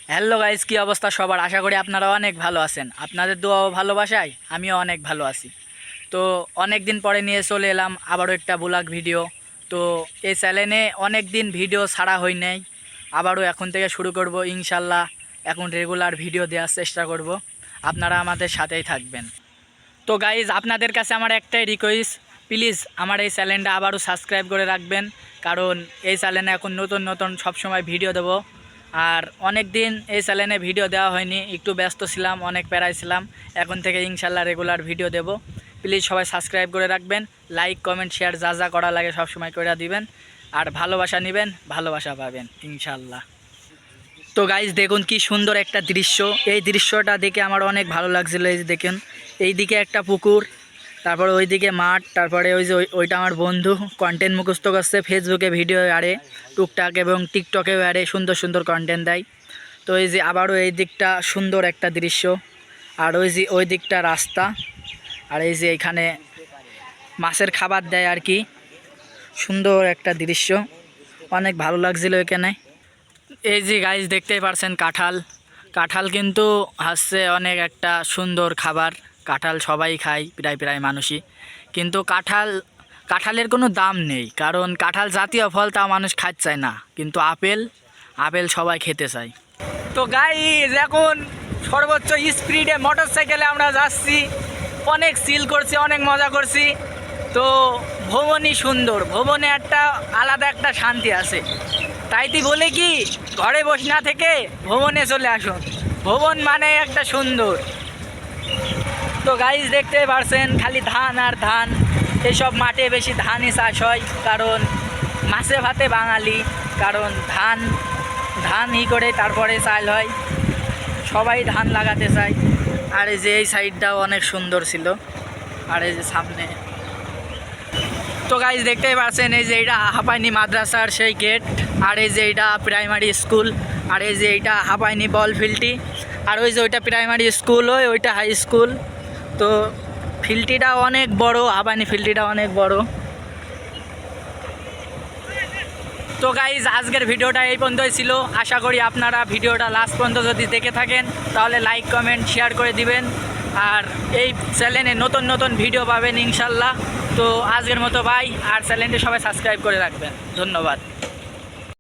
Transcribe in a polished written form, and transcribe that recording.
Hello guys, কি অবস্থা সবার? আশা করি আপনারা অনেক ভালো আছেন। আপনাদের দোয়া ও ভালোবাসায় আমিও অনেক ভালো আছি। তো অনেক দিন পরে নিয়ে চলে এলাম আবারও একটা ব্লগ ভিডিও। তো এই চ্যানেলে অনেক দিন ভিডিও ছাড়া হয় নাই, আবারও এখন থেকে শুরু করব ইনশাল্লাহ। এখন রেগুলার ভিডিও দেওয়ার চেষ্টা করব, আপনারা আমাদের সাথেই থাকবেন। তো গাইজ, আপনাদের কাছে আমার একটাই রিকোয়েস্ট, প্লিজ আমার এই চ্যানেলটা আবারও সাবস্ক্রাইব করে রাখবেন, কারণ এই চ্যানেলে এখন নতুন নতুন সবসময় ভিডিও দেব। আর অনেক দিন এই চ্যানেলে ভিডিও দেওয়া হয়নি, একটু ব্যস্ত ছিলাম, অনেক প্যারায় ছিলাম। এখন থেকে ইনশাল্লাহ রেগুলার ভিডিও দেব। প্লিজ সবাই সাবস্ক্রাইব করে রাখবেন, লাইক কমেন্ট শেয়ার যা যা করা লাগে সবসময় করে দিবেন। আর ভালোবাসা নেবেন, ভালোবাসা পাবেন ইনশাল্লাহ। তো গাইজ দেখুন কি সুন্দর একটা দৃশ্য, এই দৃশ্যটা দেখে আমার অনেক ভালো লাগছিলো। এই যে দেখুন, এইদিকে একটা পুকুর, তারপরে ওইদিকে মাঠ, তারপরে ওই যে ওইটা আমার বন্ধু কন্টেন্ট মুখস্থ করছে, ফেসবুকে ভিডিও আরে, টুকটাক এবং টিকটকেও আরে সুন্দর সুন্দর কন্টেন্ট দেয়। তো এই যে আবারও এই দিকটা সুন্দর একটা দৃশ্য, আর ওই যে ওই দিকটা রাস্তা, আর এই যে এখানে মাছের খাবার দেয় আর কি। সুন্দর একটা দৃশ্য, অনেক ভালো লাগছিলো এখানে। এই যে গাইজ দেখতেই পারছেন কাঁঠাল, কাঁঠাল কিন্তু হচ্ছে অনেক একটা সুন্দর খাবার। কাঁঠাল সবাই খায়, প্রায় প্রায় মানুষই, কিন্তু কাঁঠালের কোনো দাম নেই, কারণ কাঁঠাল জাতীয় ফল, তা মানুষ খাচ্ছে চায় না, কিন্তু আপেল আপেল সবাই খেতে চায়। তো গাইজ এখন সর্বোচ্চ স্পিডে মোটর সাইকেলে আমরা যাচ্ছি, অনেক চিল করছি, অনেক মজা করছি। তো ভ্রমণই সুন্দর, ভ্রমণে একটা আলাদা একটা শান্তি আছে। তাইতি বলে কি, ঘরে বসে না থেকে ভ্রমণে চলে আসুন, ভ্রমণ মানে একটা সুন্দর। তো গাইজ দেখতে পারছেন খালি ধান আর ধান, এসব মাঠে বেশি ধানই চাষ হয়, কারণ মাছে ভাতে বাঙালি, কারণ ধান ধান করে তারপরে চাল হয়, সবাই ধান লাগাতে চায়। আর এই যে এই সাইডটাও অনেক সুন্দর ছিল, আর এই যে সামনে। তো গাইজ দেখতেই পাচ্ছেন এই যে এইটা হাঁপাইনি মাদ্রাসার সেই গেট, আর এই যে এইটা প্রাইমারি স্কুল, আর এই যে এইটা হাঁপাইনি বল ফিল্ডটি, আর ওই যে ওইটা প্রাইমারি স্কুল, ওইটা হাই স্কুল। তো ফিল্ডটিটা অনেক বড়, হাঁপাইনি ফিল্ডটিটা অনেক বড়। তো গাইজ আজকের ভিডিওটা এই পর্যন্তই ছিল। আশা করি আপনারা ভিডিওটা লাস্ট পর্যন্ত যদি দেখে থাকেন তাহলে লাইক কমেন্ট শেয়ার করে দিবেন, আর এই চ্যানেলে নতুন নতুন ভিডিও পাবেন ইনশাল্লাহ। তো আজকের মতো বাই, আর চ্যানেলটি সবাই সাবস্ক্রাইব করে রাখবেন। ধন্যবাদ।